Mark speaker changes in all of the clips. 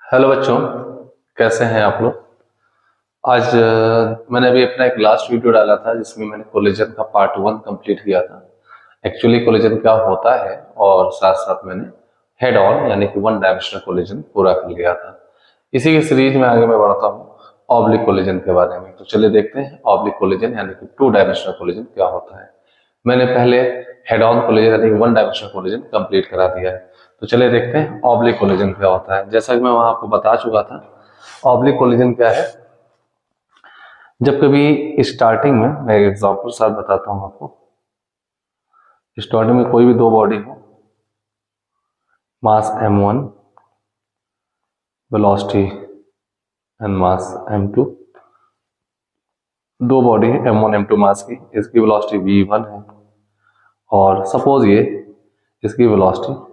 Speaker 1: Hello बच्चों, कैसे हैं आप लोग। आज मैंने अभी अपना एक लास्ट वीडियो डाला था जिसमें मैंने कोलिजन का पार्ट 1 कंप्लीट किया था। एक्चुअली कोलिजन क्या होता है और साथ साथ मैंने हेड ऑन यानी कि वन डायमेंशनल कोलिजन पूरा कर लिया था। इसी की सीरीज में आगे मैं बढ़ता हूँ ऑब्लिक कोलिजन के बारे में। तो चलिए देखते हैं ऑब्लिक कोलिजन यानी कि टू डायमेंशनल कोलिजन क्या होता है। मैंने पहले हेड ऑन कोलिजन यानी वन डायमेंशनल कोलिजन कंप्लीट करा दिया है। तो चलिए देखते हैं ऑब्लिक कोलिजन क्या होता है। जैसा कि मैं वहां आपको बता चुका था, ऑब्लिक कोलिजन क्या है। जब कभी स्टार्टिंग में मैं एक एग्जांपल साथ बताता हूं आपको। स्टार्टिंग में कोई भी दो बॉडी हो, मास m1, velocity and mass m2। दो बॉडी है m1 m2 मास की, इसकी वेलोसिटी v1 है और सपोज ये इसकी वेलोसिटी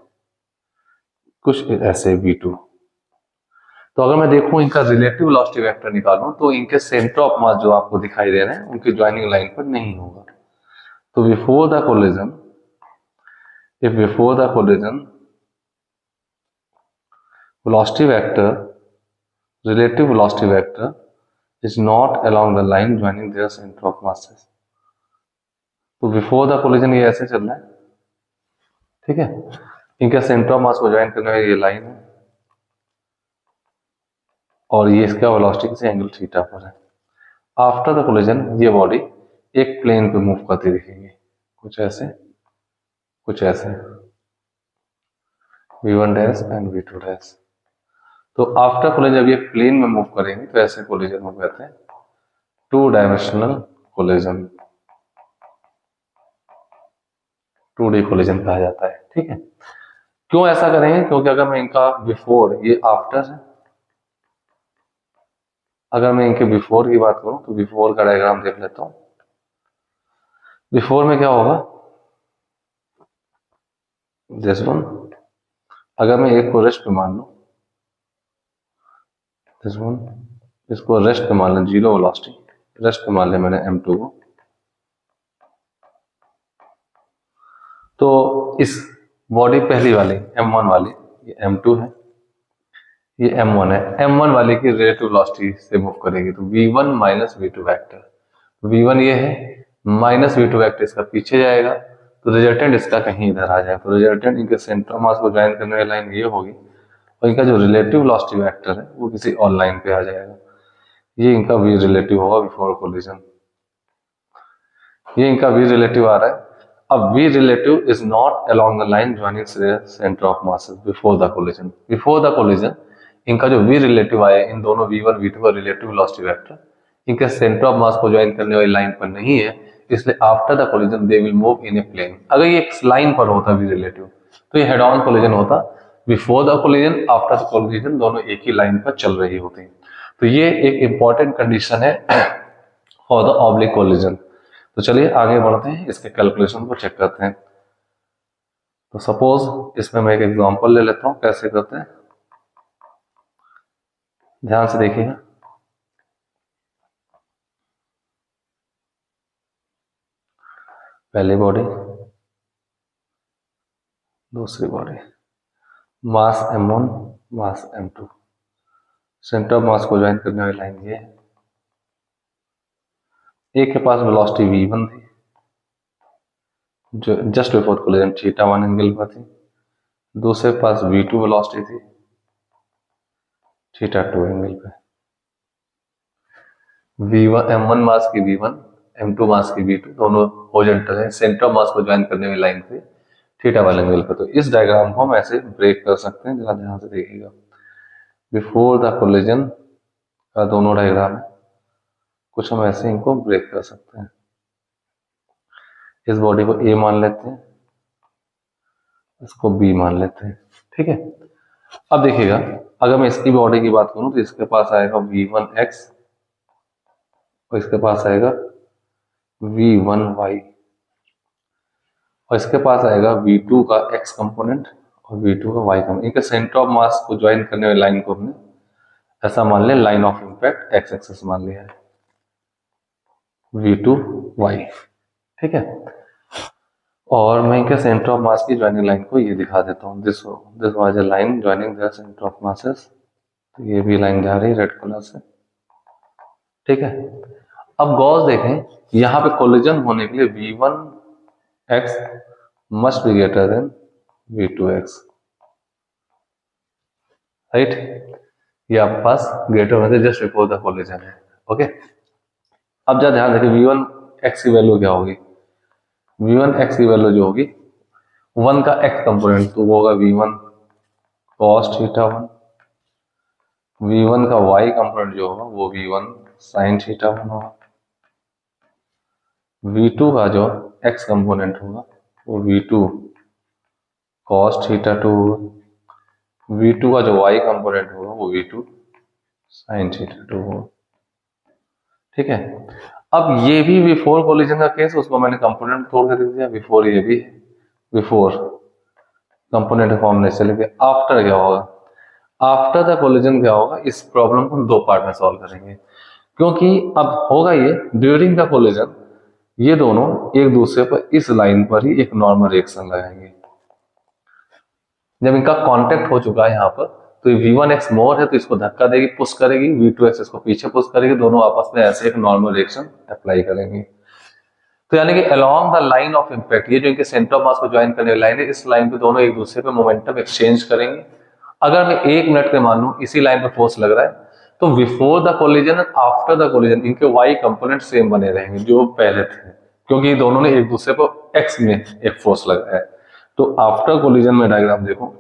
Speaker 1: कुछ ऐसे v2। तो अगर मैं देखूं इनका रिलेटिव वेलोसिटी वेक्टर निकालूं तो इनके सेंटर ऑफ मास जो आपको दिखाई दे रहे हैं उनकी ज्वाइनिंग लाइन पर नहीं होगा। तो before the collision, if before the collision velocity vector, relative velocity vector is not along the line joining their center of masses। तो बिफोर द कोलिजन ये ऐसे चल रहा है, ठीक है। इनका सेंटर ऑफ मास को ज्वाइन करने वाली ये लाइन है और ये इसका वेलोसिटी किसी एंगल थीटा पर है। आफ्टर द कोलिजन ये बॉडी एक प्लेन पे मूव करती दिखेगी, कुछ ऐसे कुछ ऐसे, v1 dash and v2 dash. तो आफ्टर कोलिजन जब ये प्लेन में मूव करेंगे तो ऐसे कोलिजन हो कहते हैं two dimensional collision, 2D collision कहा जाता है, ठीक है। क्यों ऐसा करेंगे? क्योंकि अगर मैं इनका बिफोर, ये आफ्टर है, अगर मैं इनके बिफोर की बात करूं तो बिफोर का डायग्राम देख लेता हूं। बिफोर में क्या होगा, दिस वन। अगर मैं एक को रेस्ट पे मान लूं, दिस वन, इसको रेस्ट पे मान लें, जीरो वेलोसिटी, रेस्ट पे मान लें मैंने m2 को। तो इस बॉडी पहली वाली m1 वाली, ये m2 है, ये m1 है। m1 वाले की रिलेटिव वेलोसिटी से मूव करेगी तो v1 माइनस v2 वेक्टर। तो v1 ये है, माइनस v2 वेक्टर इसका पीछे जाएगा तो रिजल्टेंट इसका कहीं इधर आ जाएगा। तो रिजल्टेंट इनके सेंटर ऑफ मास को ज्वाइन करने वाली लाइन ये होगी और इनका जो रिलेटिव वेलोसिटी वेक्टर है वो किसी और लाइन पे आ जाएगा। ये इनका v रिलेटिव होगा बिफोर कोलिजन। ये इनका v रिलेटिव आ रहा है। अब v relative is not along the line joining centre of masses before the collision. Before the collision इनका जो v रिलेटिव आया, इन दोनों v1 v2 का रिलेटिव वेलोसिटी वेक्टर इनके सेंटर ऑफ मास को ज्वाइन करने वाली लाइन पर नहीं है, इसलिए after the collision they will move in a plane. अगर ये एक लाइन पर होता v रिलेटिव तो ये हेड ऑन कोलिजन होता। Before the collision, after the collision दोनों एक ही लाइन पर चल रही होती। तो ये एक इंपॉर्टेंट कंडीशन है फॉर द ऑब्लिक कोलिजन। तो चलिए आगे बढ़ते हैं, इसके कैलकुलेशन को चेक करते हैं। तो सपोज इसमें मैं एक एग्जांपल ले लेता हूं, कैसे करते हैं ध्यान से देखिएगा। पहली बॉडी, दूसरी body, mass m1, mass m2, centre of mass को ज्वाइन करने वाली लाइन ये है। एक के पास वेलोसिटी v1 थी जो जस्ट बिफोर कोलिजन θ1 एंगल पर थी, दूसरे के पास v2 वेलोसिटी थी θ2 एंगल पे। v1 m1 मास की v1, m2 मास की v2 दोनों हॉरिजॉन्टल है, सेंटर ऑफ मास को ज्वाइन करने वाली लाइन पे θ1 एंगल पे। तो इस डायग्राम को हम ऐसे ब्रेक कर सकते हैं, जरा ध्यान से देखिएगा। बिफोर द कोलिजन का दोनों डायग्राम है, कुछ हम ऐसे इनको ब्रेक कर सकते हैं। इस बॉडी को ए मान लेते हैं, इसको बी मान लेते हैं, ठीक है। अब देखिएगा, अगर मैं इसकी बॉडी की बात करूं तो इसके पास आएगा v1x और इसके पास आएगा v1y और इसके पास आएगा v2 का x कंपोनेंट और v2 का y कंपोनेंट। इनके सेंटर ऑफ मास को ज्वाइन करने वाली लाइन को हमने ऐसा मान लिया, line of impact x axis मान लिया है, v2y, ठीक है। और मैं इनके सेंटर ऑफ मास की ज्वाइनिंग लाइन को ये दिखा देता हूँ, this was a line joining there centre of masses तो ये भी लाइन जा रही है रेड कलर से, ठीक है। अब गॉस देखें, यहां पे कोलिजन होने के लिए v1x must be greater than v2x, right. ये आपके पास ग्रेटर होने से जस्ट बिफोर द कोलिजन है, ओके। अब जरा ध्यान रखिए v1x की वैल्यू क्या होगी। v1x की वैल्यू जो होगी 1 का x कंपोनेंट, तो वो होगा v1 cos थीटा 1, v1 का y कंपोनेंट जो होगा वो v1 sin थीटा 1 होगा, v2 का जो x कंपोनेंट होगा वो v2 cos थीटा 2 होगा, v2 का जो y कंपोनेंट होगा वो v2 sin थीटा 2 होगा, ठीक है। अब ये भी बिफोर कोलिजन का केस, उसको मैंने कंपोनेंट तोड़ कर दिया, बिफोर ये भी बिफोर कंपोनेंट फॉर्म नहीं चलेगी। आफ्टर क्या होगा, आफ्टर द कोलिजन क्या होगा, इस प्रॉब्लम को हम दो पार्ट में सॉल्व करेंगे, क्योंकि अब होगा ये ड्यूरिंग द कोलिजन ये दोनों एक दूसरे पर इस लाइन पर ही एक नॉर्मल रिएक्शन लगाएंगे। जब इनका कांटेक्ट हो चुका है यहाँ पर, तो ये v1x मोर है तो इसको धक्का देगी, पुश करेगी, v2x इसको पीछे पुश करेगी, दोनों आपस में ऐसे एक नॉर्मल रिएक्शन अप्लाई करेंगे। तो यानी कि along the line of impact, ये जो इनके सेंटर ऑफ मास को ज्वाइन करने वाली लाइन है, इस लाइन पे दोनों एक दूसरे पे मोमेंटम एक्सचेंज करेंगे। अगर मैं 1 मिनट के मान लूं इसी लाइन पे फोर्स लग रहा है, तो before the collision and after the collision इनके y कंपोनेंट सेम बने रहेंगे जो पहले थे, क्योंकि दोनों ने एक दूसरे पर x में एक फोर्स लगाया है। तो आफ्टर कोलिजन में डायग्राम देखो,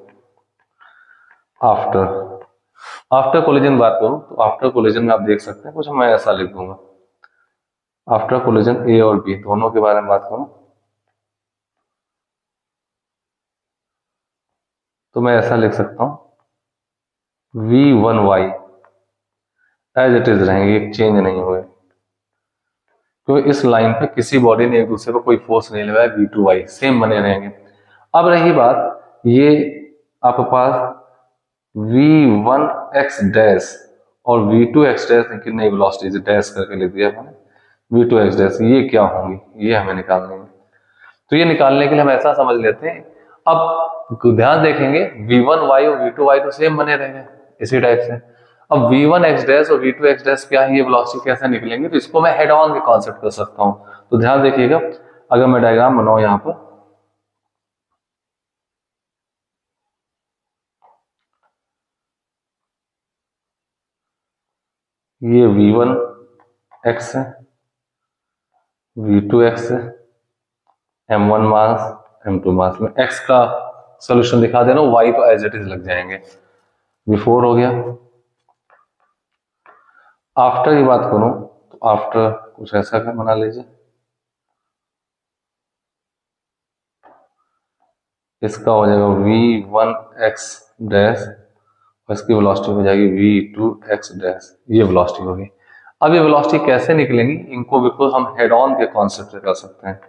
Speaker 1: आफ्टर कोलिजन बात करूं तो आफ्टर कोलिजन में आप देख सकते हैं कुछ मैं ऐसा लिख दूंगा, आफ्टर कोलिजन ए और बी दोनों के बारे में बात करूं तो मैं ऐसा लिख सकता हूं v1y एज इट इज रहेंगे, चेंज नहीं हुए, क्योंकि इस लाइन पे किसी बॉडी ने एक दूसरे पर कोई फोर्स नहीं लगाया, v2y सेम बने रहेंगे। अब रही बात ये आपके पास v1x डैश और v2x डैश की नई वेलोसिटी डैश करके लिख दिया मैंने, v2x डैश ये क्या होंगी, ये हमें निकालनी है। तो ये निकालने के लिए हम ऐसा समझ लेते हैं, अब ध्यान देखेंगे v1y और v2y तो सेम बने रहेंगे इसी टाइप से। अब v1x डैश और v2x डैश क्या है, ये वेलोसिटी कैसे निकलेंगे, तो इसको मैं हेड ऑन के कॉन्सेप्ट कर सकता हूं। तो ध्यान देखिएगा, अगर मैं डायग्राम बनाऊं यहां पर, ये v1x है, v2x है, m1 मास m2 मास में x का सोल्यूशन दिखा देना, y तो एज इट इज लग जाएंगे। बिफोर हो गया। आफ्टर की बात करूं तो आफ्टर कुछ ऐसा का बना लीजिए, इसका हो जाएगा v1x डैश और इसकी वेलोसिटी हो जाएगी v2x डैश, ये वेलोसिटी होगी। अब ये वेलोसिटी कैसे निकलेंगी, इनको बिल्कुल हम हेड ऑन के कॉन्सेप्ट से कर सकते हैं,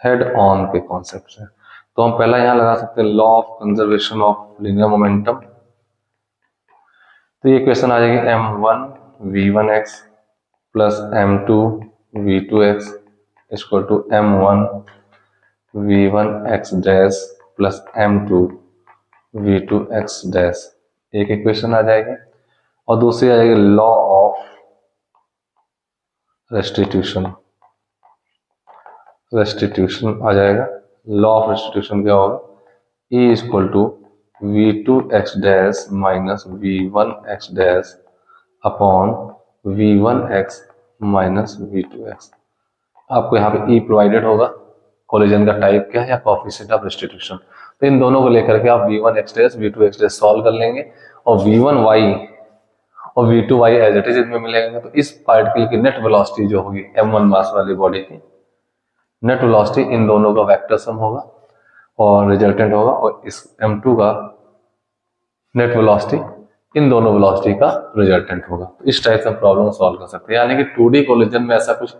Speaker 1: हेड ऑन के कॉन्सेप्ट से। तो हम पहला यहां लगा सकते हैं law of conservation of linear momentum. तो ये क्वेश्चन आ जाएगी m1 v1x plus m2 v2x equal to m1 v1x dash plus m2 v2x dash, एक इक्वेशन आ जाएगी। और दूसरी आ जाएगी लॉ ऑफ रेस्टिट्यूशन, रेस्टिट्यूशन आ जाएगा। लॉ ऑफ रेस्टिट्यूशन क्या होगा, E equal to v2x dash minus v1x dash upon v1x minus v2x। आपको यहाँ पे E प्रोवाइडेड होगा, कोलिजन का टाइप क्या है या कोएफिशिएंट ऑफ रेस्टिट्यूशन। तो इन दोनों को लेकर के आप v1x dash v2x dash solve कर लेंगे और v1y और v2y एज इट इज इनमें मिलेंगे। तो इस पार्टिकल की नेट वेलोसिटी जो होगी m1 मास वाली बॉडी की नेट वेलोसिटी इन दोनों का वेक्टर सम होगा और रिजल्टेंट होगा, और इस m2 का नेट वेलोसिटी इन दोनों वेलोसिटी का रिजल्टेंट होगा। तो इस टाइप से हम प्रॉब्लम सॉल्व कर सकते हैं, यानी कि 2D कोलिजन में ऐसा कुछ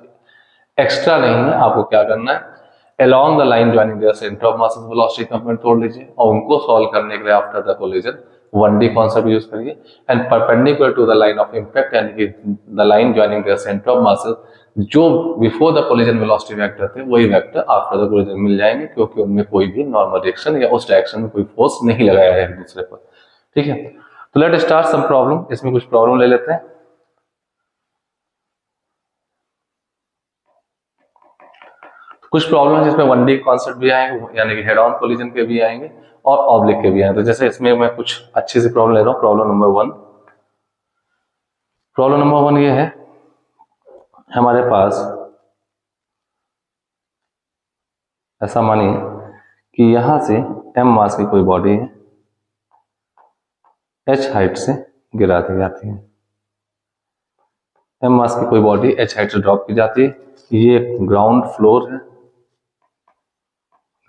Speaker 1: एक्स्ट्रा नहीं है। आपको क्या करना है, along the line joining their center of mass velocity component तोड़ लीजिए और उनको सॉल्व करने के लिए after the collision 1D concept use करिए and perpendicular to the line of impact, यानी कि the line joining their centre of mass जो before the collision velocity vector थे वही वेक्टर आफ्टर द कोलिजन मिल जाएंगे, क्योंकि उनमें कोई भी नॉर्मल रिएक्शन या उस डायरेक्शन में कोई फोर्स नहीं लगाया है एक दूसरे पर, ठीक है। तो लेट स्टार्ट सम प्रॉब्लम, इसमें कुछ प्रॉब्लम ले लेते हैं। कुछ प्रॉब्लम है जिसमें 1D कॉन्सेप्ट भी आएंगे, यानी कि हेड ऑन कोलिजन के भी आएंगे और ऑब्लिक के भी आएंगे। तो जैसे इसमें मैं कुछ अच्छी सी प्रॉब्लम ले रहा हूँ। प्रॉब्लम नंबर 1, प्रॉब्लम नंबर 1 ये है, हमारे पास ऐसा मानिए कि यहां से m मास की कोई बॉडी है, h हाइट से गिरा दी जाती है। m मास की कोई बॉडी h हाइट से ड्रॉप की जाती है। ये ग्राउंड फ्लोर है,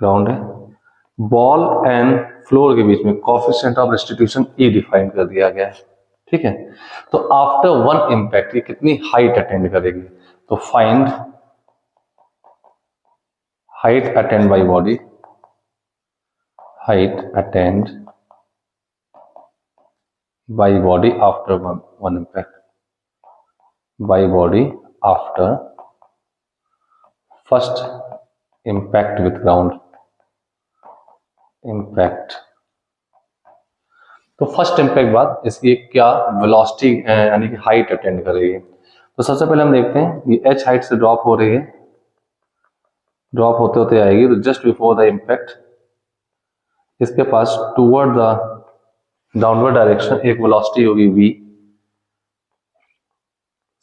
Speaker 1: ग्राउंड है। बॉल एंड फ्लोर के बीच में coefficient of restitution E define कर दिया गया है, ठीक है। तो आफ्टर वन इंपैक्ट ये कितनी हाइट अटेंड करेगी, तो find height attend by body, height attend by body after one impact, by body after first impact with ground, impact. तो फर्स्ट इम्पैक्ट बाद इसकी क्या वेलोसिटी यानी कि हाइट अटेंड करेगी। तो सबसे पहले हम देखते हैं ये h हाइट से ड्रॉप हो रही है, ड्रॉप होते होते आएगी, तो जस्ट बिफोर द इम्पैक्ट इसके पास टूवर्ड द डाउनवर्ड डायरेक्शन एक वेलोसिटी होगी v,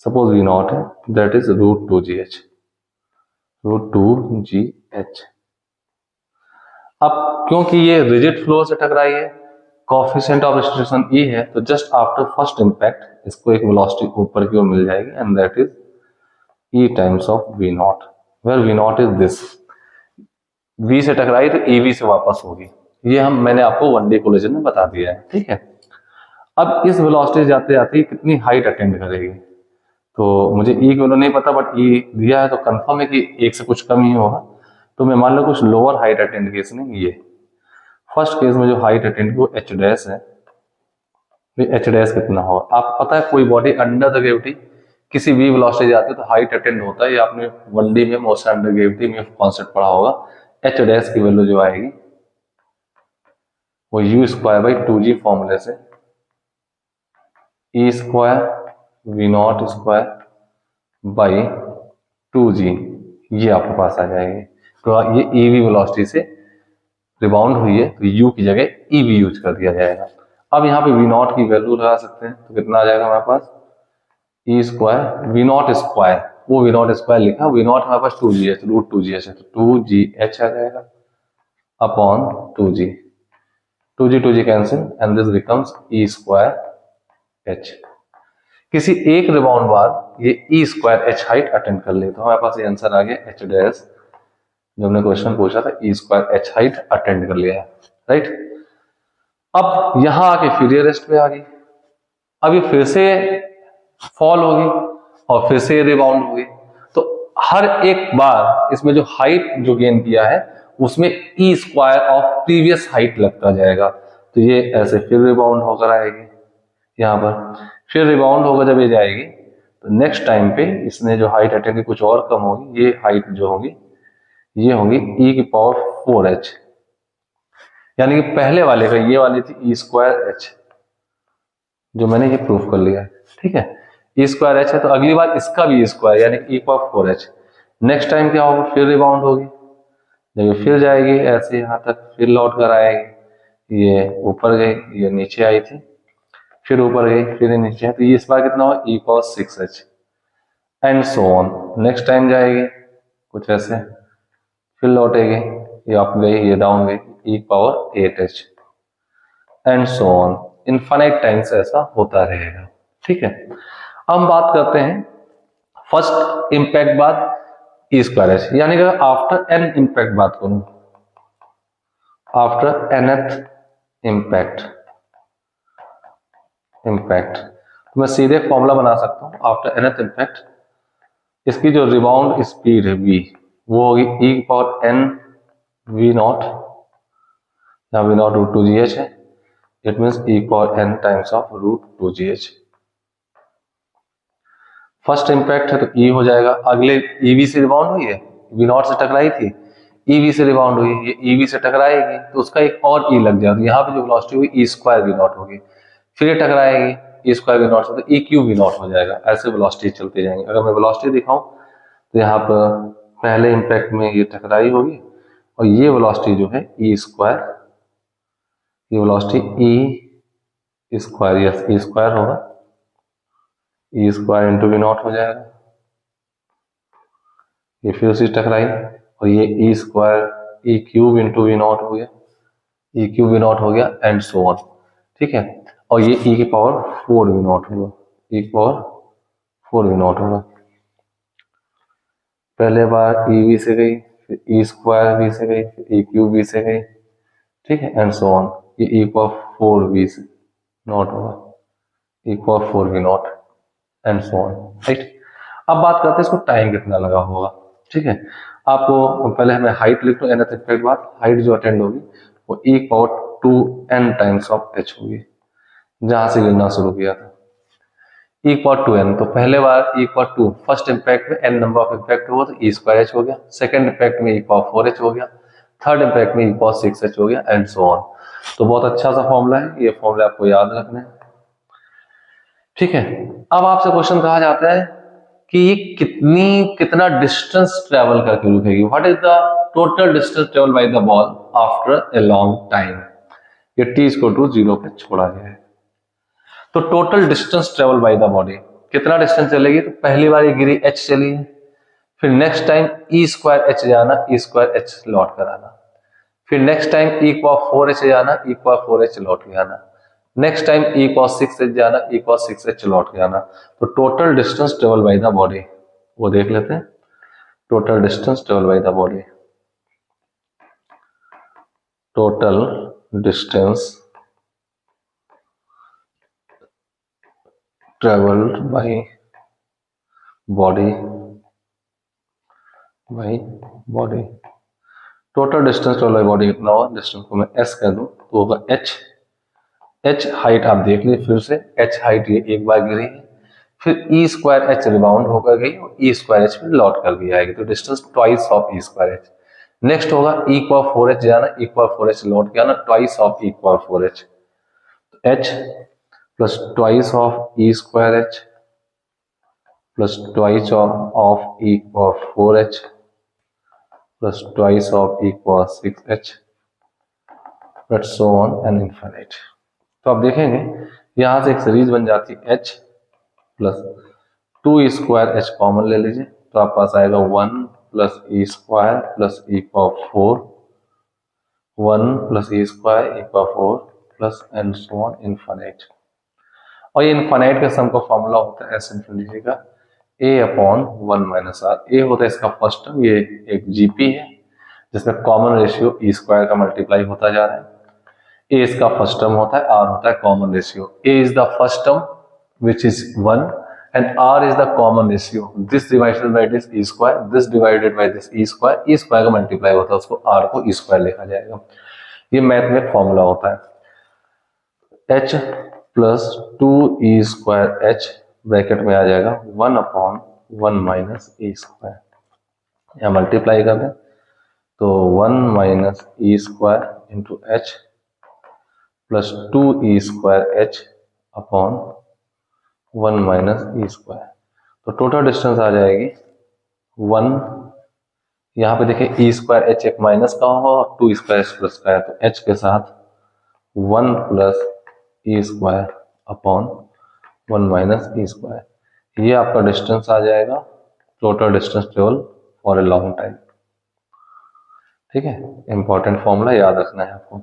Speaker 1: सपोज v नॉट है, दैट इज √2gh, √2gh। अब क्योंकि ये रिजिड फ्लोर से टकराई है, कोएफिशिएंट ऑफ रेस्ट्रिक्शन E है, तो जस्ट आफ्टर फर्स्ट इंपैक्ट इसको एक वेलोसिटी ऊपर की ओर मिल जाएगी and that is E times of v naught, where v naught is this. v से टकराई तो EV से वापस होगी, ये मैंने आपको 1D कोलिजन में बता दिया है, ठीक है। अब इस वेलोसिटी जाते जाते कितनी हाइट अटेंड करेगी, तो मुझे E की वैल्यू नहीं पता, बट E दिया है तो कंफर्म है कि 1 से कुछ कम ही होगा। तो मैं मान लो कुछ लोअर हाइट अटेंड की इसने, ये फर्स्ट केस में जो हाइट अटेंड की वो h डैश है। h डैश कितना होगा, आपको पता है कोई बॉडी अंडर द ग्रेविटी किसी भी वेलोसिटी जाती है तो हाइट अटेंड होता है, ये आपने 1D में मोशन अंडर ग्रेविटी में कॉन्सेप्ट पढ़ा होगा। h डैश की वैल्यू जो आएगी वो u²/2g फॉर्मूले से E² v0²/2g ये आपके पास आ जाएगी। तो ये EV वेलोसिटी से रिबाउंड हुई है, तो U की जगह EV यूज कर दिया जाएगा। अब यहाँ पे V0 की वैल्यू लगा सकते हैं, तो कितना आ जाएगा हमारे पास E² v0², वो v0² लिखा, v0 हमारे पास 2gh, √2gh है, तो 2gh आ जाएगा upon 2g, 2g cancel and this becomes E²h। किसी एक रिबाउंड बाद ये E²h हाइट अटेंड कर ले, तो हमारे पास ये आंसर आ गया h डैश, जो हमने क्वेश्चन पूछा था E²h हाइट अटेंड कर लिया है, राइट। अब यहां आके फिर ये रेस्ट पे आ गई, अब ये फिर से फॉल होगी और फिर से रिबाउंड होगी, तो हर एक बार इसमें जो हाइट जो गेन किया है उसमें E² ऑफ प्रीवियस हाइट लगता जाएगा, तो ये ऐसे फिर रिबाउंड होकर आएगी यहाँ पर, फिर रिबाउंड होकर जब ये जाएगी तो नेक्स्ट टाइम पे इसने जो हाइट अटेंड की कुछ और कम होगी, ये हाइट जो होगी ये होगी E⁴h, यानी कि पहले वाले का ये वाली थी E²h, जो मैंने ये प्रूफ कर लिया है, ठीक है। E²h है तो अगली बार इसका भी E² यानी E⁴h। नेक्स्ट टाइम क्या होगा, फिर रिबाउंड होगी, जब ये फिर जाएगी ऐसे यहाँ तक, फिर लौट कर आएगी, ये ऊपर गई, ये नीचे आई थी, फिर ऊपर गई, फिर ये नीचे है, तो ये इस बार कितना होगा E⁴ and so on. Next time जाएगी कुछ ऐसे, फिर लौटेगी, ये अप गई, ये डाउन गई, E⁴ and so on, infinite times ऐसा होता रहेगा, ठीक है। अब हम बात करते हैं फर्स्ट इंपैक्ट बाद E²h, यानी कि आफ्टर n इंपैक्ट बात करूं, आफ्टर nth इंपैक्ट, तो मैं सीधे फॉर्मूला बना सकता हूं आफ्टर nth इंपैक्ट, इसकी जो रिबाउंड स्पीड है v, वो होगी E⁴n v0, यहाँ v0 √2gh है, it means E⁴n times of √2gh। First impact है तो E हो जाएगा, अगले EV से रिबाउंड हुई है, v0 से टकराई थी, EV से रिबाउंड हुई, ये EV से टकराएगी तो उसका एक और E लग जाएगा, यहाँ पे जो वेलोसिटी हुई E² v0 होगी, फिर ये टकराएगी ई स्क्वायर वी नॉट से, तो ई क्यूब वी नॉट हो जाएगा। ऐसे वेलोसिटी चलते जाएंगे। अगर मैं वेलोसिटी दिखाऊं तो यहाँ पर पहले इम्पैक्ट में ये टकराई होगी और ये वेलोसिटी जो है ई स्क्वायर, ये velocity e square, yes e square होगा, e square into v naught हो जाएगा। ये फिर उसी टकराई और ये e square e cube into v naught हो गया, ई क्यूब वी नॉट हो गया एंड सो ऑन। ठीक है, और ये ई की पावर 4 वी नॉट होगा, ई की पावर 4 वी नॉट होगा। पहले बार ई वी से गई, फिर ई स्क्वायर वी से गई, फिर ई क्यूब वी से गई। ठीक है, एंड सो ऑन। ये ई पावर 4 वी से नॉट होगा, e power 4 v naught and so on. Right, अब बात करते हैं इसको टाइम कितना लगा होगा। ठीक है, आपको पहले हमें हाइट लिख लो, nth इम्पैक्ट बाद हाइट जो अटेंड होगी वो e power 2n times of h होगी, जहां से गिनना शुरू किया था ई पावर 2n। तो पहले बार ई पावर 2, फर्स्ट इम्पैक्ट में n नंबर ऑफ इम्पैक्ट होगा तो ई स्क्वायर h हो गया, सेकंड इम्पैक्ट में ई पावर 4h हो गया, थर्ड इम्पैक्ट में ई पावर 6h हो गया एंड सो ऑन। तो बहुत अच्छा सा फॉर्मूला है, ये फॉर्मूला आपको याद रखना है। ठीक है, अब आपसे क्वेश्चन कहा जाता है कि ये कितना डिस्टेंस ट्रेवल करके रुकेगी, what is the total distance travel by the ball after a long time. ये t इक्वल टू 0 पे छोड़ा गया है। तो total distance travel by the body कितना डिस्टेंस चलेगी, तो पहली बार ये गिरी h चली है, फिर next time E square h जाना, ई स्क्वायर h लौट कर आना, फिर नेक्स्ट टाइम ई पावर 4h जाना, ई पावर 4h लौट के आना, नेक्स्ट टाइम ई cos 6h जाना, ई cos 6h लौट के आना। तो total distance travel by the body वो देख लेते हैं। Total distance travel by the body, total distance travel by body, total distance travel by body कितना होगा, डिस्टेंस को मैं s कह दूं तो होगा h हाइट आप देख लीजिए फिर से, h हाइट ये एक बार गिरी है, फिर ई स्क्वायर h रिबाउंड होकर गई और ई स्क्वायर h फिर लौट कर भी आएगी, तो distance twice of E square h। Next होगा ई पावर 4h जाना, ई पावर 4h लौट के आना, twice of E power 4h, h plus twice of E square h plus twice of E power 4h plus twice of E power 6h but so on and infinite. तो आप देखेंगे यहां से एक series बन जाती है h plus 2 E square h common ले लीजिए तो आप पास आएगा 1 plus e square plus E power 4, 1 plus e square E power 4 plus and so on infinite. और ये इनफिनिट का सम का फॉर्मूला होता है एस इनफिनिटी का a अपॉन 1 माइनस आर। ए होता है इसका फर्स्ट टर्म, ये एक जीपी है जिसमें कॉमन रेशियो ई स्क्वायर का मल्टीप्लाई होता जा रहा है। a इसका फर्स्ट टर्म होता है, r होता है common ratio. a is the first term which is 1 and r is the common ratio. This divided by this E square, this divided by this E square, E square का multiply होता है उसको r को E square लिखा जाएगा। ये math में formula होता है। h plus 2 E square h bracket में आ जाएगा 1 अपॉन 1 माइनस ई स्क्वायर, यहाँ मल्टीप्लाई कर दें तो 1 माइनस ई square into H plus 2 E square H upon 1 minus E square. तो टोटल डिस्टेंस आ जाएगी 1, यहाँ पे देखिए ई स्क्वायर एच एक माइनस का होगा और 2 स्क्वायर एच प्लस का है, तो एच के साथ 1 plus e square upon 1 minus ई स्क्वायर। ये आपका डिस्टेंस आ जाएगा, total distance travel for a long time. ठीक है, इंपॉर्टेंट फॉर्मूला याद रखना है आपको।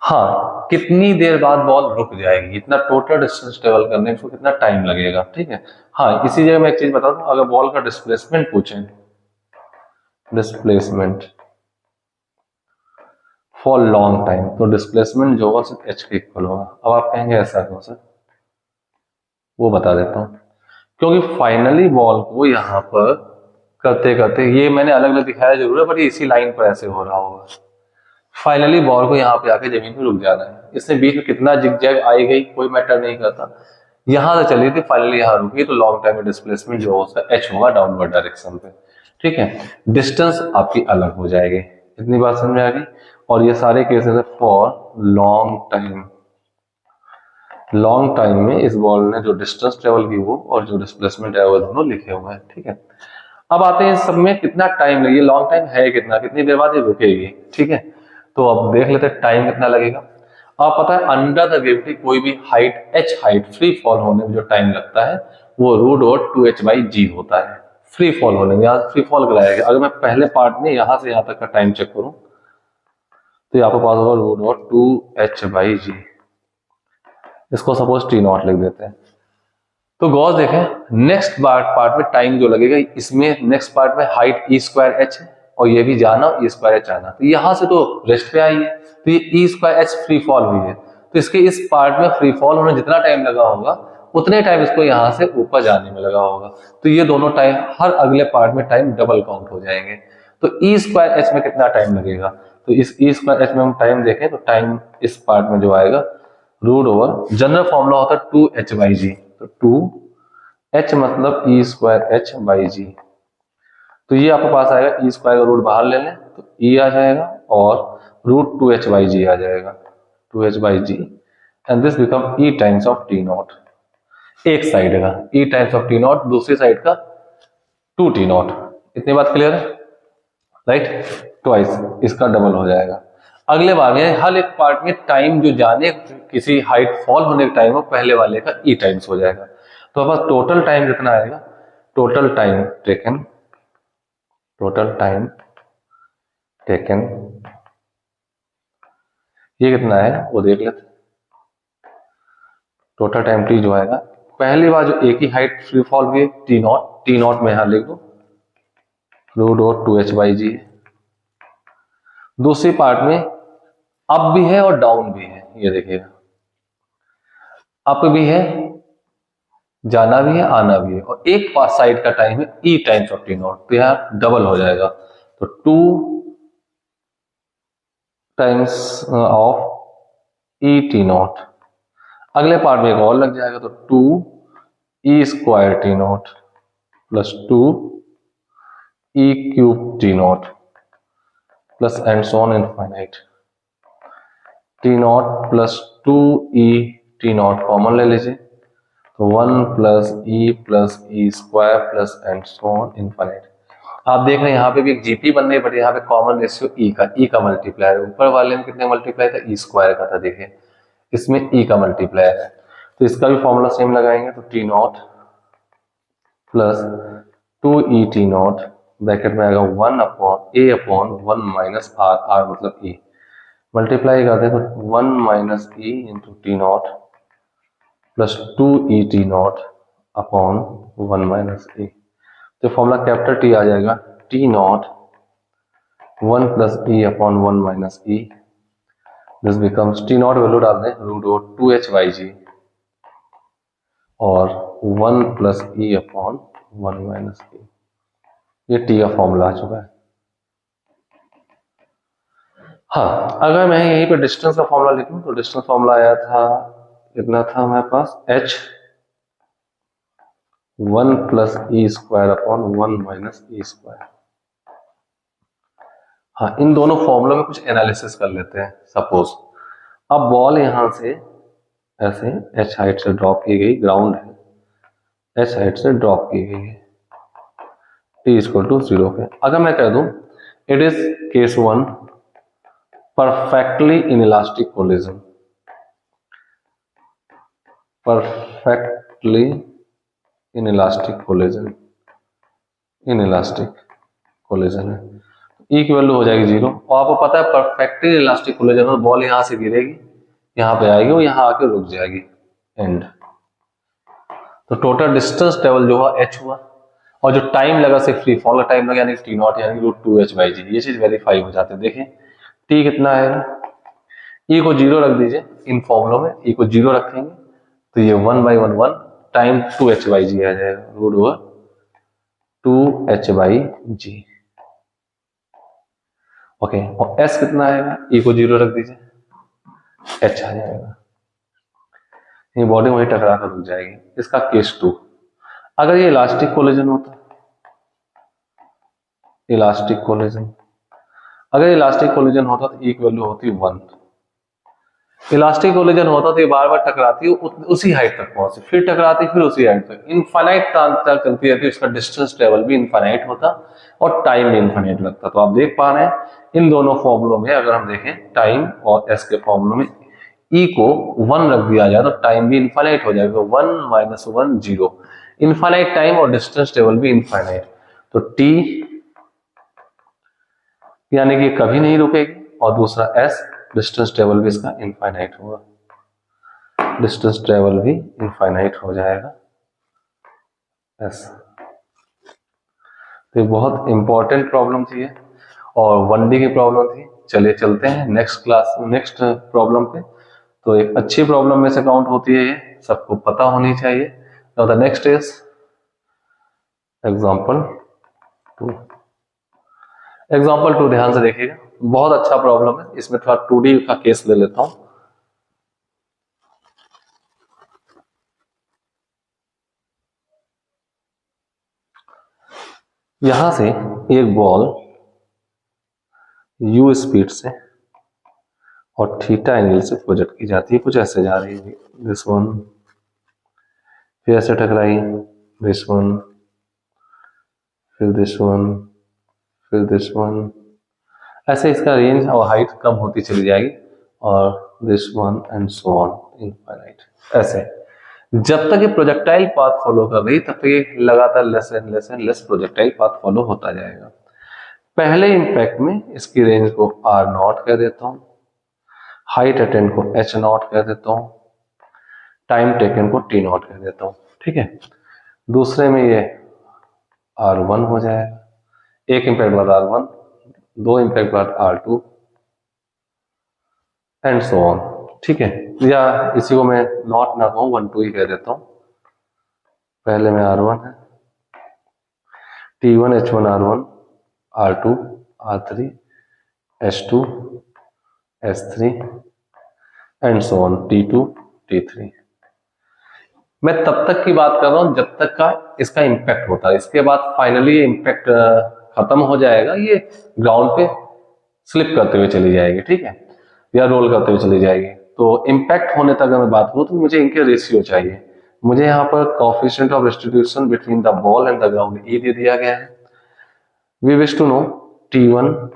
Speaker 1: हाँ, कितनी देर बाद बॉल रुक जाएगी, इतना टोटल डिस्टेंस ट्रेवल करने में कितना टाइम लगेगा। ठीक है, हाँ इसी जगह मैं एक चीज बता दूं, अगर बॉल का डिस्प्लेसमेंट पूछें, डिस्प्लेसमेंट फॉर लॉन्ग टाइम, तो डिस्प्लेसमेंट जो होगा सिर्फ एच के इक्वल होगा। अब आप कहेंगे ऐसा क्यों सर, वो बता देता हूँ। क्योंकि फाइनली बॉल को यहाँ पर करते करते, ये मैंने अलग अलग दिखाया जरूर है पर ये इसी लाइन पर ऐसे हो रहा होगा, फाइनली बॉल को यहाँ पे आके जमीन पे रुक जाना है। इसने बीच में कितना जिग-जैग आई गई कोई मैटर नहीं करता, यहां से चली थी फाइनली यहाँ रुकी, तो लॉन्ग टाइम में डिस्प्लेसमेंट जो होता है एच होगा डाउनवर्ड डायरेक्शन पे। ठीक है, डिस्टेंस आपकी अलग हो जाएगी, इतनी बात समझ में आ गई। और ये सारे केसेस है for long time, long time में इस बॉल ने जो डिस्टेंस ट्रेवल की वो और जो डिस्प्लेसमेंट है वो दोनों लिखे हुए हैं। ठीक है, अब आते हैं इस सब में कितना टाइम लगेगा, लॉन्ग टाइम है कितना, कितनी देर बाद ये रुकेगी। ठीक है, तो अब देख लेते हैं टाइम कितना लगेगा। आप पता है अंडर द ग्रेविटी कोई भी height h height free fall होने में जो टाइम लगता है वो रूट ओवर 2h/g होता है। फ्री फॉल होने में, यहाँ फ्री फॉल कराया गया। अगर मैं पहले पार्ट में यहां से यहां तक का टाइम चेक करूं तो यहाँ पे पास होगा रूट ओवर 2h/g। इसको सपोज t0 लिख देते हैं। तो गौर देखें नेक्स्ट पार्ट में टाइम जो लगेगा, इसमें नेक्स्ट पार्ट में हाइट e²h है और ये भी जाना e²h आना, तो यहां से तो रेस्ट पे आई है, तो ये e²h फ्री फॉल हुई है, तो इसके इस पार्ट में फ्री फॉल होने जितना टाइम लगा होगा उतने टाइम इसको यहाँ से ऊपर जाने में लगा होगा। तो ये दोनों टाइम हर अगले पार्ट में टाइम डबल काउंट हो जाएंगे। तो e²h में कितना टाइम लगेगा, तो इस e²h में हम टाइम देखें तो टाइम इस पार्ट में जो आएगा रूट ओवर, जनरल फॉर्मूला होता है 2h/g, तो 2h मतलब e²h/g। तो ये आपके पास आएगा e² का रूट बाहर ले लें तो e आ जाएगा और रूट 2h/g आ जाएगा, 2h/g and this become e times of t0। एक साइड का e टाइम्स ऑफ t0, दूसरी साइड का 2t0। इतनी बात क्लियर है, राइट? ट्वाइस इसका डबल हो जाएगा। अगले बार में हर एक पार्ट में टाइम जो जाने किसी हाइट फॉल होने का टाइम हो पहले वाले का ई टाइम्स हो जाएगा। तो अब टोटल टाइम कितना आएगा, टोटल टाइम टेकन ये कितना है वो देख लेते। टोटल टाइम टी जो आएगा, पहली बार जो एक ही हाइट फ्री फॉल हुई t0 में यहां लिख दो रूट ओवर 2h/g है। दूसरी पार्ट में अप भी है और डाउन भी है, ये देखिएगा अप भी है, जाना भी है, आना भी है, और एक पास साइड का टाइम है e टाइम्स ऑफ t0, तो यहां डबल हो जाएगा, तो 2 टाइम्स ऑफ e t0। अगले पार्ट में एक और लग जाएगा तो 2e² t0 plus 2e³ t0 plus and so on infinite. t0 plus 2e t0 common ले लीजिए तो 1 plus e² plus and so on infinite. आप देख रहे हैं यहाँ पे भी एक जीपी बन रही है, बट यहाँ पे कॉमन रेशियो ई का मल्टीप्लायर, ऊपर वाले में कितने मल्टीप्लाई था e² का था, देखिए इसमें ई का मल्टीप्लायर है, तो इसका भी फॉर्मूला सेम लगाएंगे तो t0 plus 2e t0 bracket में आएगा 1/a/1 माइनस r मतलब e, मल्टीप्लाई करते हैं तो 1 minus e into t0 plus 2e t0 upon 1 minus e। तो फॉर्मूला कैपिटल टी आ जाएगा t0 1 plus e upon 1 minus e, this becomes t0 value डाल दें रूट ओवर 2h/g और 1 plus e upon 1 minus e। ये t का formula आ चुका है। हाँ, अगर मैं यहीं पे डिस्टेंस का फॉर्मूला लिखूं तो डिस्टेंस फॉर्मूला आया था, कितना था हमारे पास, h 1 plus e² upon 1 minus e²। हाँ, इन दोनों फॉर्मूलों में कुछ एनालिसिस कर लेते हैं। सपोज अब बॉल यहां से ऐसे h हाइट से ड्रॉप की गई, ग्राउंड है h हाइट से ड्रॉप की गई है t = 0 पे। अगर मैं कह दूं it is case 1 perfectly inelastic collision, perfectly inelastic collision, inelastic collision है, ई की वैल्यू हो जाएगी 0, और आपको पता है परफेक्टली इलास्टिक कोलिजन में बॉल यहां से गिरेगी, यहां पे आएगी और यहां आके रुक जाएगी, एंड। तो टोटल डिस्टेंस ट्रेवल जो हुआ h हुआ, और जो टाइम लगा सिर्फ फ्री फॉल का टाइम लगा यानी t0 यानी रूट 2h/g, ये चीज वेरीफाई हो जाती है। देखिए t कितना आएगा, e को 0 रख दीजिए, इन फॉर्मुलों में e को 0 रखेंगे तो ये 1/1 टाइम 2h/g आ जाएगा रूट ओवर 2h/g। ओके, और s कितना आएगा, e को 0 रख दीजिए, h आ जाएगा, ये बॉडी वहीं टकरा कर रुक जाएगी। इसका केस 2, अगर ये इलास्टिक कोलिजन होता, इलास्टिक कोलिजन, अगर इलास्टिक कोलिजन होता तो e की वैल्यू होती 1, इलास्टिक कोलिजन होता तो ये बार बार टकराती है, उसी हाइट तक पहुंचती, फिर टकराती, फिर उसी हाइट तक, इनफाइनाइट तक चलती रहती है। इसका डिस्टेंस ट्रेवल भी इनफाइनाइट होता और टाइम भी इनफाइनाइट लगता। तो आप देख पा रहे हैं इन दोनों फॉर्मुलों में अगर हम देखें टाइम और एस के फॉर्मुलों में ई को 1 रख दिया जाए तो टाइम भी इनफाइनाइट हो जाएगा, 1 - 1 0, इनफाइनाइट टाइम और डिस्टेंस ट्रेवल भी इनफाइनाइट। तो टी यानी कि कभी नहीं रुकेगी, और दूसरा एस डिस्टेंस ट्रेवल भी इसका इनफाइनाइट होगा, डिस्टेंस ट्रेवल भी इनफाइनाइट हो जाएगा एस। तो ये बहुत इंपॉर्टेंट प्रॉब्लम थी ये, और 1D की प्रॉब्लम थी। चलिए चलते हैं नेक्स्ट प्रॉब्लम पे। तो एक अच्छी प्रॉब्लम में से काउंट होती है, ये सबको पता होनी चाहिए। Now the next is example 2। Example 2 ध्यान से देखिएगा, बहुत अच्छा प्रॉब्लम है। इसमें थोड़ा 2D का केस ले लेता हूं। यहां से एक बॉल u स्पीड से और थीटा एंगल से प्रोजेक्ट की जाती है, कुछ ऐसे जा रही है, दिस वन, फिर ऐसे टकराई, दिस वन, फिर दिस वन, फिर दिस वन, ऐसे इसका रेंज और हाइट कम होती चली जाएगी, और this one and so on infinite. ऐसे जब तक ये प्रोजेक्टाइल पाथ फॉलो कर रही तब तक ये लगातार less and less projectile path follow होता जाएगा। पहले इंपैक्ट में इसकी रेंज को r0 कह देता हूं, हाइट अटेंड को h0 कह देता हूं, टाइम टेकन को t0 कह देता हूं। ठीक है, दूसरे में ये r1 हो जाएगा, एक इंपैक्ट बाद r1, 2 इंपैक्ट बाद r2 एंड सो ऑन। ठीक है, या इसी को मैं नॉट ना कहूं, 1 2 ही कह देता हूं। पहले में r1 है, t1 h1 r1, r2 r3 h2 h3 and so on t2 t3। मैं तब तक की बात कर रहा हूं जब तक का इसका इंपैक्ट होता है। इसके बाद फाइनली ये इंपैक्ट खत्म हो जाएगा, ये ग्राउंड पे स्लिप करते हुए चली जाएगी, ठीक है, या रोल करते हुए चली जाएगी। तो इंपैक्ट होने तक अगर मैं बात करूं तो मुझे इनके रेशियो चाहिए। मुझे यहाँ पर coefficient of distribution between the ball and the ground e दे दिया गया है। We wish to know t1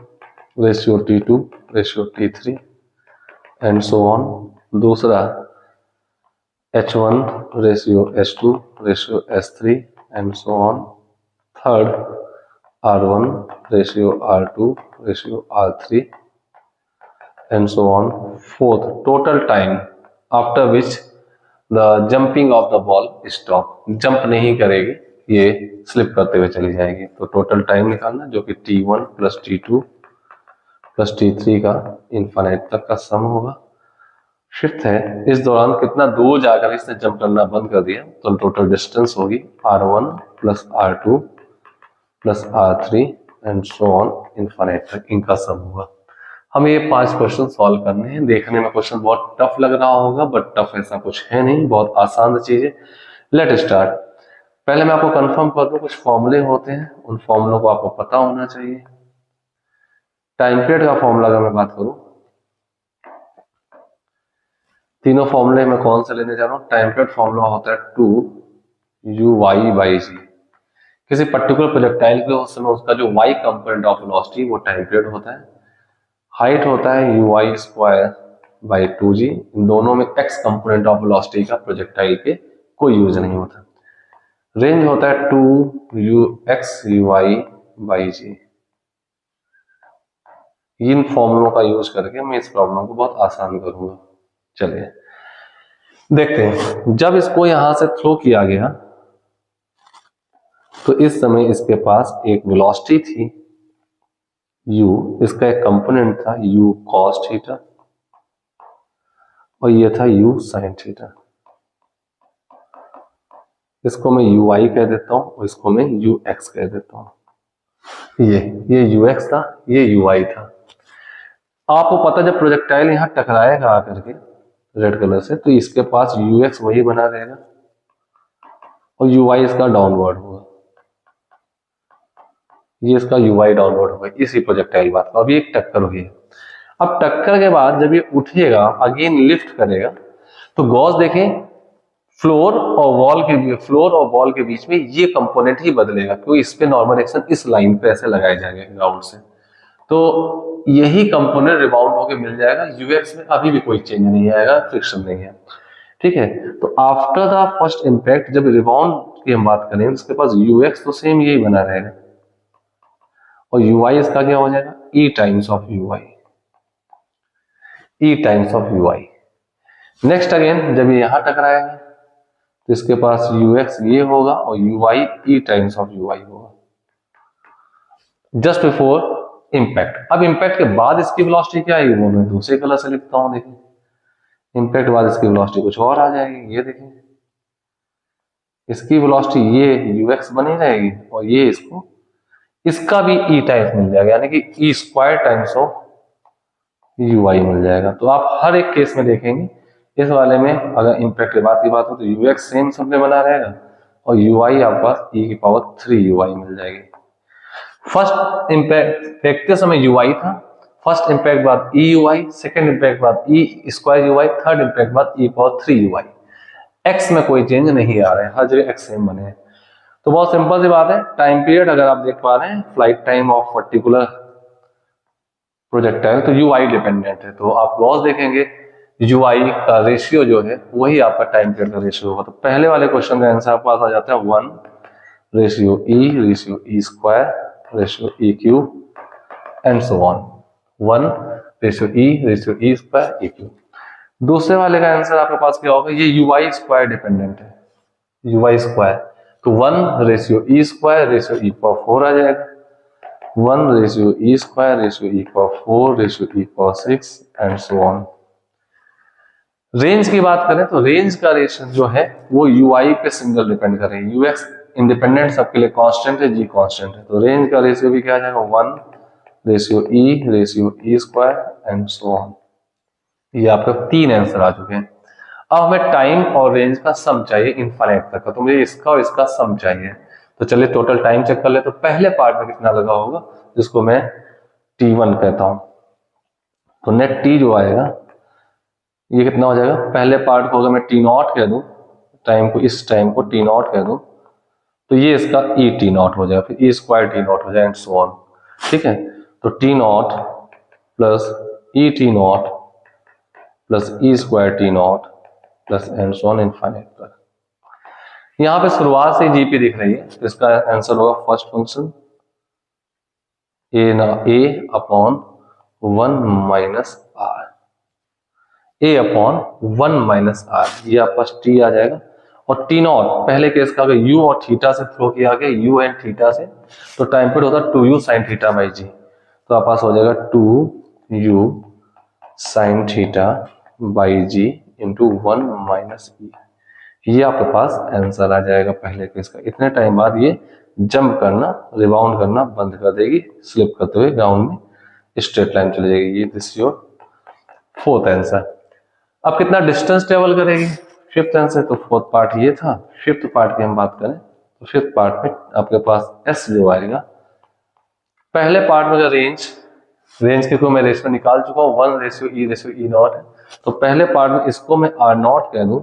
Speaker 1: ratio t2 ratio t3 and so on. दूसरा h1 ratio h2 ratio h3 and so on. Third r1 ratio r2 ratio r3 and so on. Fourth, total time after which the jumping of the ball stop, jump नहीं करेगी, ये slip करते हुए चली जाएगी। तो total time निकालना जो कि t1 plus t2 plus t3 का इनफाइनाइट तक का सम होगा। फिफ्थ है, इस दौरान कितना दूर जाकर इसने जंप करना बंद कर दिया, तो टोटल डिस्टेंस होगी r1 plus r2 plus r3 and so on infinite तक, इनका सम होगा। हमें ये 5 क्वेश्चन सॉल्व करने हैं। देखने में क्वेश्चन बहुत टफ लग रहा होगा, बट टफ ऐसा कुछ है नहीं, बहुत आसान चीज है। Let start. पहले मैं आपको कंफर्म कर दूं, कुछ फॉर्मूले होते हैं, उन फॉर्मूलों को आपको पता होना चाहिए। टाइम पीरियड का फॉर्मूला अगर मैं बात करूं, तीनों फॉर्मूले में कौन से लेने जा रहा हूं। टाइम पीरियड फॉर्मूला होता है 2u(y/g). किसी पर्टिकुलर प्रोजेक्टाइल के उस समय उसका जो y कंपोनेंट ऑफ वेलोसिटी वो टाइम पीरियड होता है। हाइट होता है u(y²/2g). इन दोनों में x कंपोनेंट ऑफ वेलोसिटी का प्रोजेक्टाइल के कोई यूज नहीं होता। रेंज होता है 2u(x)(y/g). इन फॉर्मूलों का यूज करके मैं इस प्रॉब्लम को बहुत आसान करूंगा। चलिए देखते हैं। जब इसको यहां से थ्रो किया गया तो इस समय इसके पास एक वेलोसिटी थी u, इसका एक कंपोनेंट था u cos थीटा और ये था u sin थीटा। इसको मैं ui कह देता हूं और इसको मैं ux कह देता हूं। ये ux था, ये ui था। आपको पता जब प्रोजेक्टाइल यहां टकराएगा आकर के रेड कलर से, तो इसके पास ux वही बना रहेगा और ui इसका डाउनवर्ड होगा, ये इसका ui डाउनवर्ड होगा। इसी प्रोजेक्टाइल बात का अभी एक टक्कर हुई है। अब टक्कर के बाद जब ये उठेगा, अगेन लिफ्ट करेगा, तो गॉस देखें फ्लोर और वॉल के बीच में ये कंपोनेंट ही बदलेगा, क्योंकि इस पे नॉर्मल एक्शन इस लाइन पे ऐसे लगाया जाएगा ग्राउंड से, तो यही कंपोनेंट रिबाउंड होके मिल जाएगा। यूएक्स में अभी भी कोई चेंज नहीं आएगा, फ्रिक्शन नहीं है, ठीक है। तो आफ्टर द फर्स्ट इंपैक्ट जब रिबाउंड की हम बात करें, उसके पास यूएक्स तो सेम यही बना रहेगा, और यूआई इसका क्या हो जाएगा, e times of UI, e times of UI. Next again जब ये यहां टकराएगा तो इसके पास यूएक्स ये होगा और UI e times of UI होगा जस्ट बिफोर इंपैक्ट। अब इंपैक्ट के बाद इसकी वेलोसिटी क्या आएगी वो मैं दूसरे कलर से लिखता हूं, देखिए इंपैक्ट बाद इसकी वेलोसिटी कुछ और आ जाएगी, ये देखिए इसकी वेलोसिटी ये यूएक्स बनी रहेगी और ये इसको इसका भी ई टाइम्स मिल जाएगा, यानी कि ई स्क्वायर टाइम्स ऑफ यूआई मिल जाएगा। तो आप हर एक केस में देखेंगे, इस वाले में अगर इंपैक्ट के बाद की बात हो तो यूएक्स सेम सबने बना रहेगा और यूआई आपके पास ई की पावर 3 यूआई मिल जाएगी। फर्स्ट इंपैक्ट फेंकते समय यूआई था, फर्स्ट इंपैक्ट बाद ई यूआई, सेकेंड इंपैक्ट बाद E square UI, third impact बाद ई पावर 3 यूआई। एक्स में कोई चेंज नहीं आ रहा है, हर जगह एक्स सेम बने हैं। तो बहुत सिंपल सी बात है, टाइम पीरियड अगर आप देख पा रहे हैं, flight time of particular projectile, तो यूआई डिपेंडेंट है, तो आप गॉस देखेंगे यूआई का रेशियो जो है वही आपका टाइम पीरियड का रेशियो होगा। तो पहले वाले क्वेश्चन का आंसर आपके पास आ जाता है 1 ratio E square ratio E cube and so on, 1 ratio E square e cube. दूसरे वाले का आंसर आपके पास क्या होगा, ये यूआई स्क्वायर डिपेंडेंट है, यूआई स्क्वायर, तो 1 रेशियो ई स्क्वायर रेशियो ई पावर 4 आ जाएगा, 1 ratio E square ratio E power 4 ratio E power 6 and so on. Range की बात करें तो रेंज का रेशियो जो है वो यूआई पे सिंगल डिपेंड कर रही है, यूएक्स इंडिपेंडेंट सबके लिए कांस्टेंट है, जी कांस्टेंट है, तो रेंज का रेशियो भी क्या आ जाएगा 1 ratio E square and so on. ये आपका 3 आंसर आ चुके हैं। अब हमें टाइम और रेंज का सम चाहिए इनफाइनाइट तक का, तो मुझे इसका और इसका सम चाहिए। तो चलिए टोटल टाइम चेक कर ले, तो पहले पार्ट में कितना लगा होगा जिसको मैं T1 कहता हूं, तो नेट टी जो आएगा ये कितना हो जाएगा, पहले पार्ट को अगर मैं T0 कह दूं, टाइम को इस टाइम को T0 कह दूं, तो ये इसका ई T0 हो जाएगा, फिर ई स्क्वायर T0 हो जाएगा एंड सो ऑन, ठीक है। तो T0 plus E T0 plus e square T0 plus and so on infinite तक। यहां पे शुरुआत से जीपी दिख रही है, तो इसका आंसर होगा first function A upon 1 minus R, A upon 1 minus R, ये आपके पास टी आ जाएगा। और T0 पहले केस का अगर यू और थीटा से फ्लो किया गया, यू एंड थीटा से, तो टाइम पीरियड होता है 2u साइन थीटा बाई जी, तो आपके पास हो जाएगा 2u sine theta by g into 1 minus e, ये आपके पास आंसर आ जाएगा पहले केस का। इतने टाइम बाद ये जंप करना, रिबाउंड करना बंद कर देगी, स्लिप करते हुए ग्राउंड में स्ट्रेट लाइन चली जाएगी। ये दिस योर फोर्थ आंसर। अब कितना डिस्टेंस ट्रेवल करेगी, फिफ्थ आंसर, तो फोर्थ पार्ट ये था। फिफ्थ पार्ट की हम बात करें तो फिफ्थ पार्ट में आपके पास एस जो आएगा, पहले पार्ट में जो रेंज के को मैं रेशियो निकाल चुका हूँ, 1 रेशियो ई नॉट है, तो पहले पार्ट में इसको मैं आर नॉट कह दूं,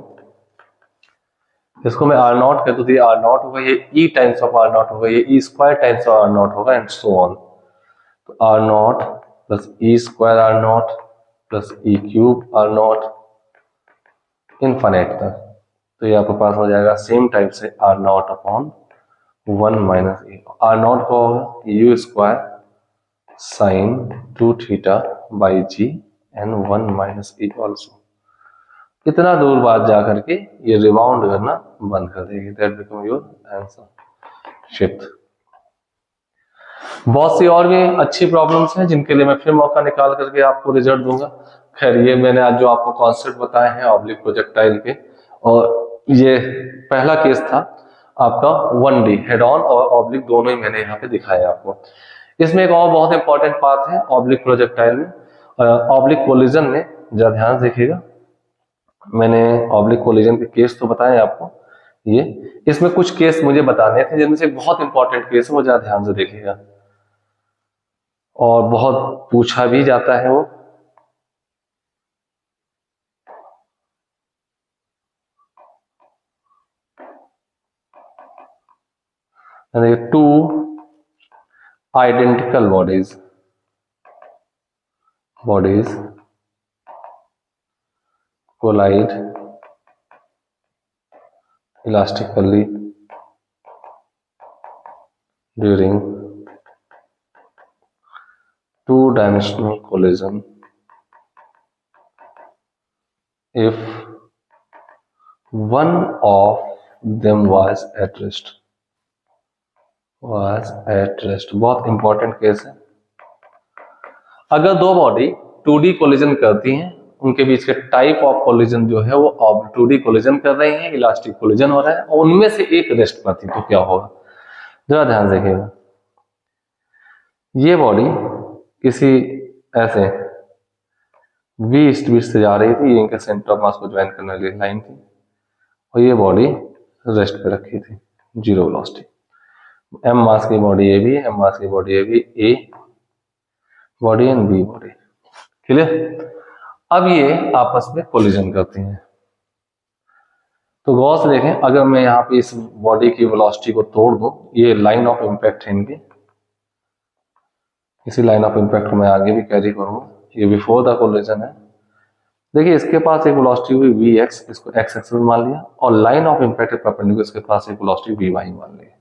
Speaker 1: इसको मैं आर नॉट कह दूं, तो ये आर नॉट होगा, ये e times of r naught होगा, ये e square times of r naught होगा एंड सो ऑन। तो r naught plus e square r naught plus e cube r naught infinite तक, तो ये आपके पास हो जाएगा सेम टाइप से r naught upon 1 minus A, r naught का होगा u square sine 2 theta by g and 1 minus A also. इतना दूर बाद जा करके ये रिबाउंड करना बंद कर देगी, that become your answer fifth. बहुत सी और भी अच्छी प्रॉब्लम्स हैं जिनके लिए मैं फिर मौका निकाल करके आपको रिजल्ट दूंगा। खैर ये मैंने आज जो आपको कॉन्सेप्ट बताए हैं ऑब्लिक प्रोजेक्टाइल के, और ये पहला केस था आपका 1D हेड ऑन और ऑब्लिक दोनों ही मैंने यहाँ पे दिखाया आपको। इसमें एक और बहुत इंपॉर्टेंट बात है ऑब्लिक प्रोजेक्टाइल में, ऑब्लिक कोलिजन में, जरा ध्यान से देखिएगा, मैंने ऑब्लिक कोलिजन के केस तो बताए आपको, ये इसमें कुछ केस मुझे बताने थे जिनमें से बहुत इंपॉर्टेंट केस है, वो जरा ध्यान से देखिएगा और बहुत पूछा भी जाता है वो, two identical bodies collide elastically during two-dimensional collision if one of them was at rest. बहुत इंपॉर्टेंट केस है। अगर दो बॉडी 2D कोलिजन करती हैं, उनके बीच के टाइप ऑफ कोलिजन जो है वो 2D कोलिजन कर रहे हैं, इलास्टिक कोलिजन हो रहा है, और उनमें से एक रेस्ट पर थी, तो क्या होगा? जरा ध्यान देखिएगा। ये बॉडी किसी ऐसे V स्पीड से जा रही थी, इनके सेंटर ऑफ मास को ज्वाइन करने वाली लाइन थी, और ये बॉडी रेस्ट पे रखी थी, जीरो वेलोसिटी। M मास की बॉडी ये भी, M मास की बॉडी ये भी, A body and B body. Clear? अब ये आपस में कोलिजन करती हैं। तो गौर से देखें, अगर मैं यहाँ पे इस बॉडी की वेलोसिटी को तोड़ दूं, ये लाइन ऑफ इम्पैक्ट है इनकी, इसी लाइन ऑफ इम्पैक्ट में आगे भी कैरी करूंगा। ये बिफोर द कोलिजन है। देखिए, इसके पास एक वेलोसिटी हुई Vx, इसको x एक्सिस मान लिया, और लाइन ऑफ इम्पैक्ट परपेंडिकुलर इसके पास एक वेलोसिटी Vy मान ली।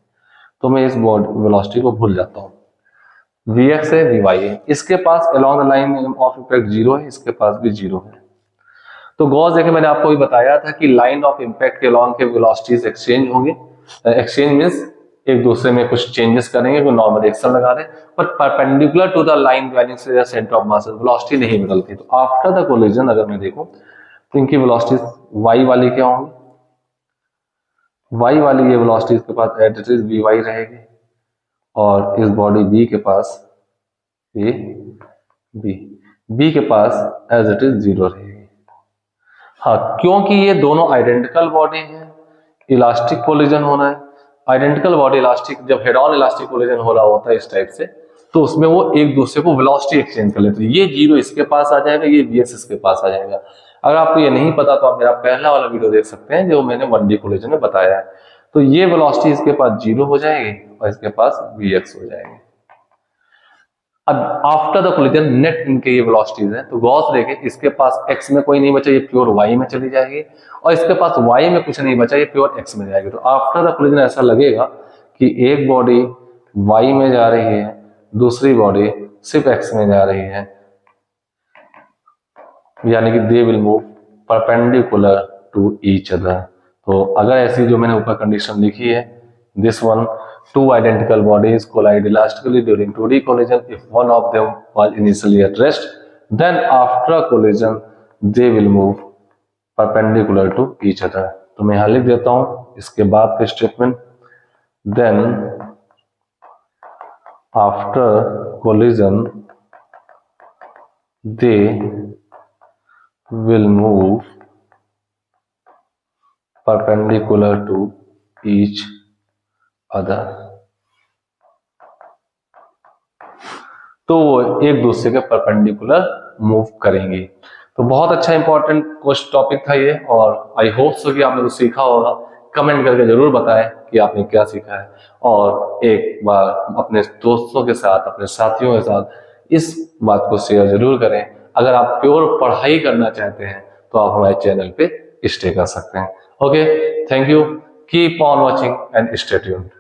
Speaker 1: तो मैं इस वेलोसिटी को भूल जाता हूँ। Vx है, Vy है, इसके पास along the line of impact zero है, इसके पास भी जीरो है। तो गौर देखिए, मैंने आपको भी बताया था कि लाइन ऑफ इम्पैक्ट के अलॉन्ग के वेलोसिटीज एक्सचेंज होंगे। एक्सचेंज मींस एक दूसरे में कुछ चेंजेस करेंगे, कोई नॉर्मल एक्शन लगा रहे हैं, पर perpendicular to the line joining से सेंटर ऑफ मास वेलोसिटी नहीं बदलती। तो आफ्टर द कोलिजन अगर मैं देखूं तो इनकी वेलोसिटीज y वाली क्या होंगी? y वाली ये वेलोसिटी के पास एट इट इज Vy रहेगी, और इस बॉडी B के पास ये B के पास एज इट इज जीरो रहेगी। हाँ, क्योंकि ये दोनों आइडेंटिकल बॉडी हैं, इलास्टिक कोलिजन होना है। आइडेंटिकल बॉडी इलास्टिक, जब हेड ऑन इलास्टिक कोलिजन हो रहा होता है इस टाइप से, तो उसमें वो एक दूसरे को वेलोसिटी एक्सचेंज कर लेते हैं। ये जीरो इसके पास आ जाएगा, ये Vx इसके पास आ जाएगा। अगर आपको ये नहीं पता तो आप मेरा पहला वाला वीडियो देख सकते हैं जो मैंने 1D कोलिजन में बताया है। तो ये वेलोसिटी इसके पास जीरो हो जाएगी और इसके पास Vx हो जाएगी। अब आफ्टर द कोलिजन नेट इनके ये वेलोसिटीज हैं। तो गौर से देखें, इसके पास x में कोई नहीं बचा, ये प्योर y में चली जाएगी, और इसके पास y में कुछ नहीं बचा, ये प्योर x में जाएगी। तो आफ्टर द कोलिजन ऐसा लगेगा कि एक बॉडी y में जा रही है, दूसरी बॉडी सिर्फ x में जा रही है, यानी कि they will move perpendicular to each other. तो अगर ऐसी जो मैंने ऊपर कंडीशन लिखी है, this one, two identical bodies collide elastically during 2D collision if one of them was initially at rest, then after a collision they will move perpendicular to each other। तो मैं यहाँ लिख देता हूँ इसके बाद का statement, then after collision they will move perpendicular to each other. तो वो एक दूसरे के परपेंडिकुलर मूव करेंगे। तो बहुत अच्छा इंपॉर्टेंट कुछ टॉपिक था ये, और आई होप सो कि आपने कुछ सीखा होगा। कमेंट करके जरूर बताएं कि आपने क्या सीखा है, और एक बार अपने दोस्तों के साथ, अपने साथियों के साथ इस बात को शेयर जरूर करें। अगर आप प्योर पढ़ाई करना चाहते हैं तो आप हमारे चैनल पे स्टे कर सकते हैं। Okay, thank you, keep on watching and stay tuned.